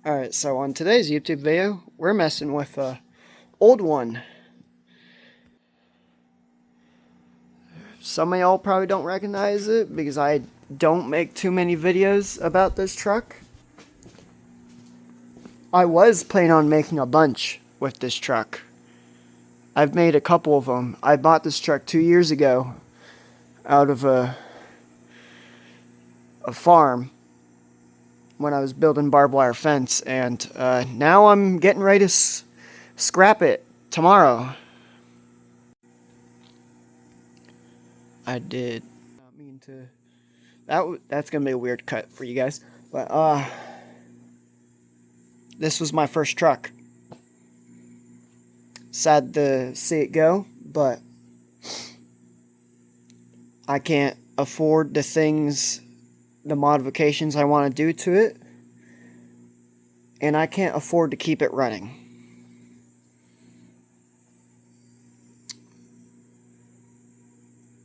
Alright, so on today's YouTube video, we're messing with a old one. Some of y'all probably don't recognize it because I don't make too many videos about this truck. I was planning on making a bunch with this truck. I've made a couple of them. I bought this truck 2 years ago out of a farm when I was building barbed wire fence, and now I'm getting ready to scrap it tomorrow. I did not mean to. That's gonna be a weird cut for you guys, but this was my first truck. Sad to see it go, but I can't afford the modifications I want to do to it, and I can't afford to keep it running.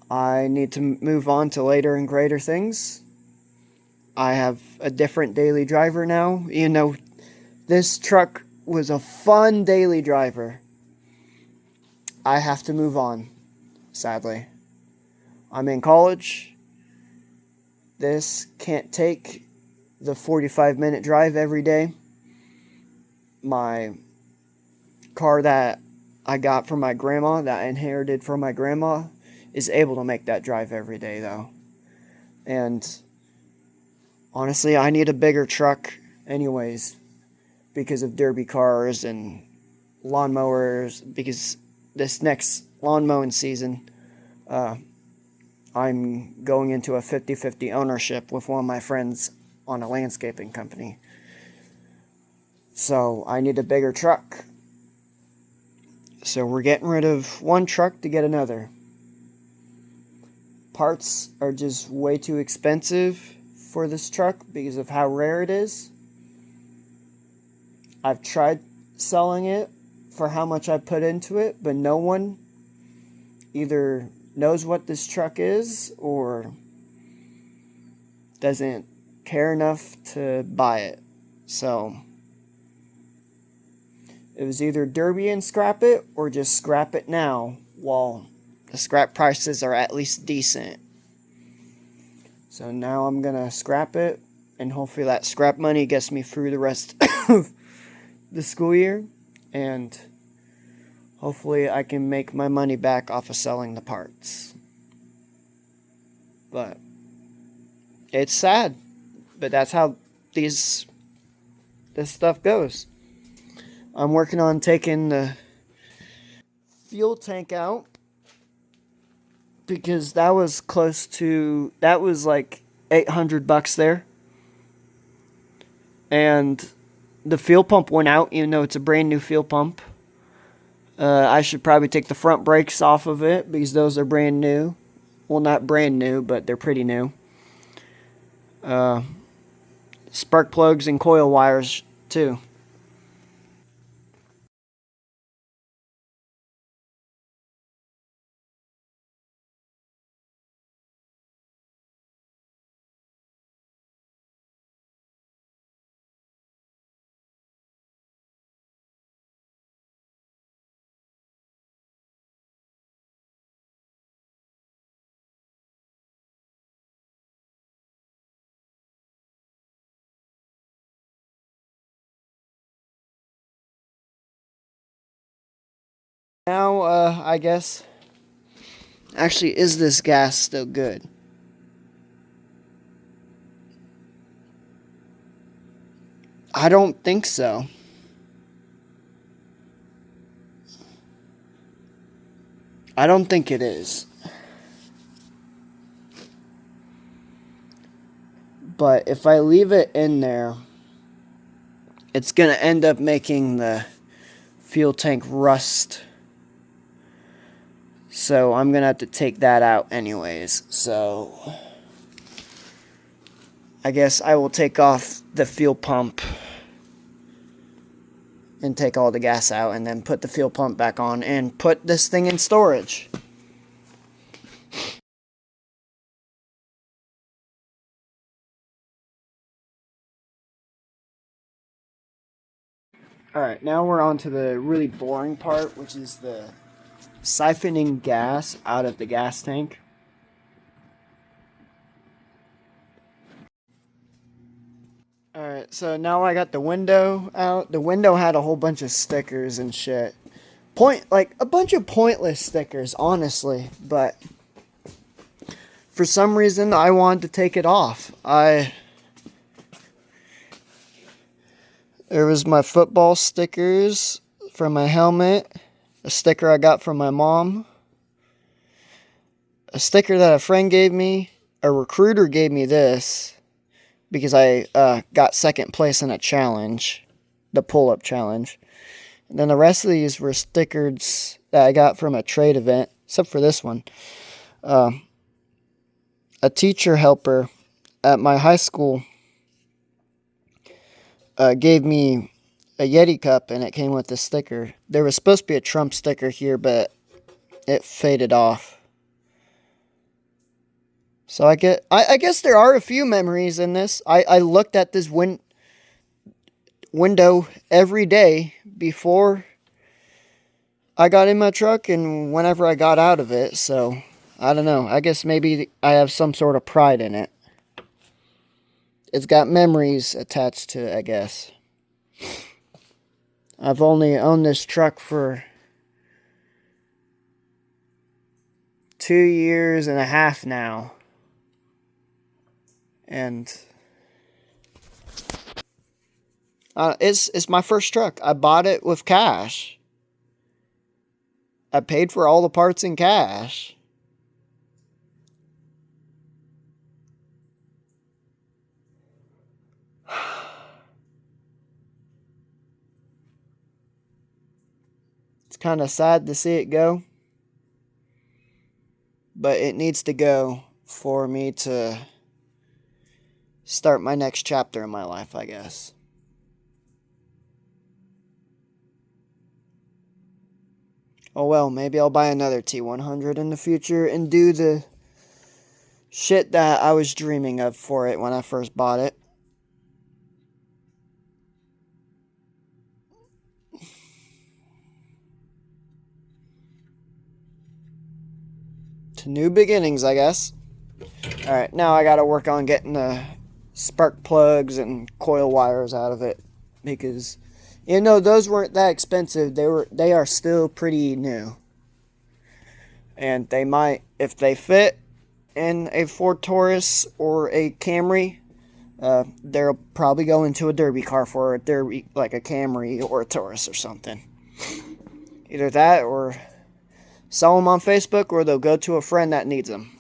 I need to move on to later and greater things. I have a different daily driver now. You know, this truck was a fun daily driver. I have to move on, sadly. I'm in college. This can't take the 45-minute drive every day. My car that I got from my grandma, that I inherited from my grandma, is able to make that drive every day, though. And honestly, I need a bigger truck anyways because of derby cars and lawnmowers, because this next lawn mowing season, I'm going into a 50-50 ownership with one of my friends on a landscaping company. So I need a bigger truck. So we're getting rid of one truck to get another. Parts are just way too expensive for this truck because of how rare it is. I've tried selling it for how much I put into it, but no one either knows what this truck is or doesn't care enough to buy it. So it was either derby and scrap it or just scrap it now while the scrap prices are at least decent. So now I'm gonna scrap it, and hopefully that scrap money gets me through the rest of the school year, and hopefully I can make my money back off of selling the parts. But it's sad, but that's how this stuff goes. I'm working on taking the fuel tank out because that was like $800 there, and the fuel pump went out even though it's a brand new fuel pump. I should probably take the front brakes off of it because those are brand new. Well, not brand new, but they're pretty new. Spark plugs and coil wires too. Now, I guess. Actually, is this gas still good? I don't think so. I don't think it is. But if I leave it in there, it's going to end up making the fuel tank rust. So I'm going to have to take that out anyways. So I guess I will take off the fuel pump and take all the gas out and then put the fuel pump back on and put this thing in storage. Alright, now we're on to the really boring part, which is the siphoning gas out of the gas tank. Alright, so now I got the window out. The window had a whole bunch of stickers and shit. Like a bunch of pointless stickers, honestly, but for some reason I wanted to take it off. There was my football stickers from my helmet, a sticker I got from my mom, a sticker that a friend gave me, a recruiter gave me this because I got second place in a challenge, the pull-up challenge. And then the rest of these were stickers that I got from a trade event, except for this one. A teacher helper at my high school gave me a Yeti cup, and it came with this sticker. There was supposed to be a Trump sticker here, but it faded off. So I guess there are a few memories in this. I looked at this window every day before I got in my truck and whenever I got out of it. So I don't know. I guess maybe I have some sort of pride in it. It's got memories attached to it, I guess. I've only owned this truck for 2.5 years now. And it's my first truck. I bought it with cash. I paid for all the parts in cash. It's kind of sad to see it go. But it needs to go for me to start my next chapter in my life, I guess. Oh well, maybe I'll buy another T100 in the future and do the shit that I was dreaming of for it when I first bought it. To new beginnings, I guess. Alright, now I gotta work on getting the spark plugs and coil wires out of it. Because, those weren't that expensive. They are still pretty new. And they might, if they fit in a Ford Taurus or a Camry, they'll probably go into a derby car for a derby, like a Camry or a Taurus or something. Either that or sell them on Facebook, or they'll go to a friend that needs them.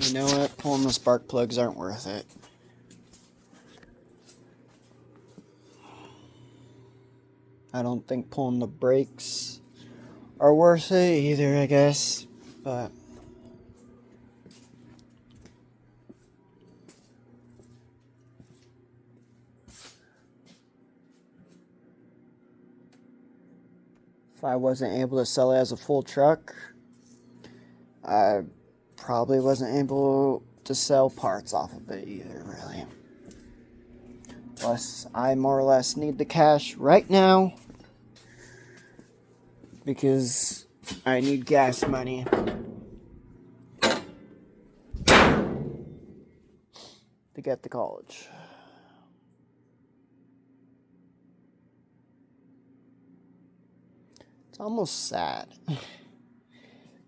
You know what? Pulling the spark plugs aren't worth it. I don't think pulling the brakes are worth it either, I guess. But if I wasn't able to sell it as a full truck, I probably wasn't able to sell parts off of it either, really. Plus, I more or less need the cash right now because I need gas money to get to college. It's almost sad.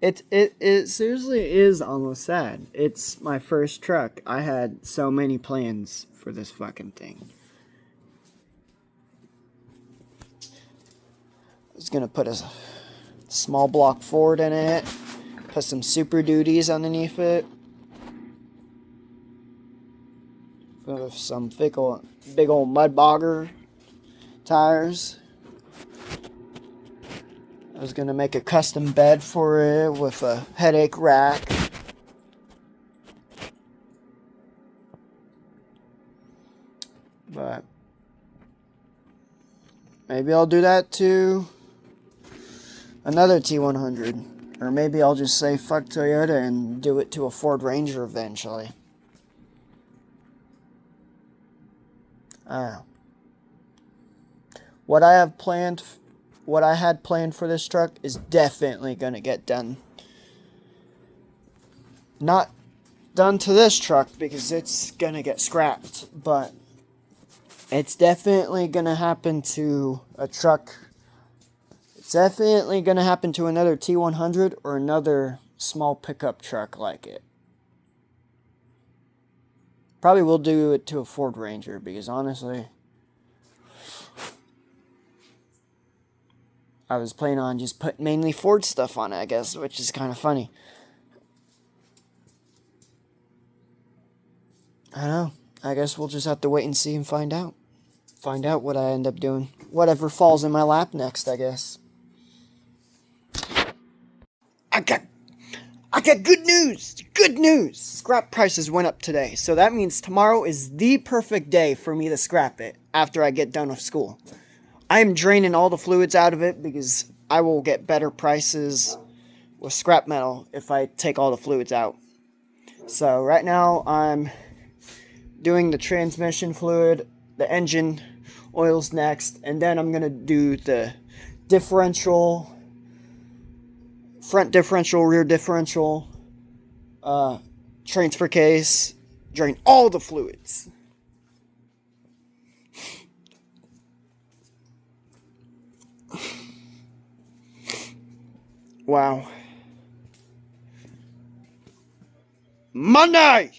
It seriously is almost sad. It's my first truck. I had so many plans for this fucking thing. I was gonna put a small block Ford in it, put some Super Duties underneath it, with some big old mud bogger tires. I was gonna make a custom bed for it with a headache rack. But maybe I'll do that to another T100. Or maybe I'll just say fuck Toyota and do it to a Ford Ranger eventually. I don't know. What I had planned for this truck is definitely going to get done. Not done to this truck because it's going to get scrapped, but it's definitely going to happen to a truck. It's definitely going to happen to another T100 or another small pickup truck like it. Probably will do it to a Ford Ranger because honestly, I was planning on just putting mainly Ford stuff on it, I guess, which is kind of funny. I don't know. I guess we'll just have to wait and see and find out. Find out what I end up doing. Whatever falls in my lap next, I guess. I got good news! Good news! Scrap prices went up today, so that means tomorrow is the perfect day for me to scrap it after I get done with school. I am draining all the fluids out of it because I will get better prices with scrap metal if I take all the fluids out. So right now I'm doing the transmission fluid, the engine oil's next, and then I'm going to do the differential, front differential, rear differential, transfer case, drain all the fluids. Wow. Monday!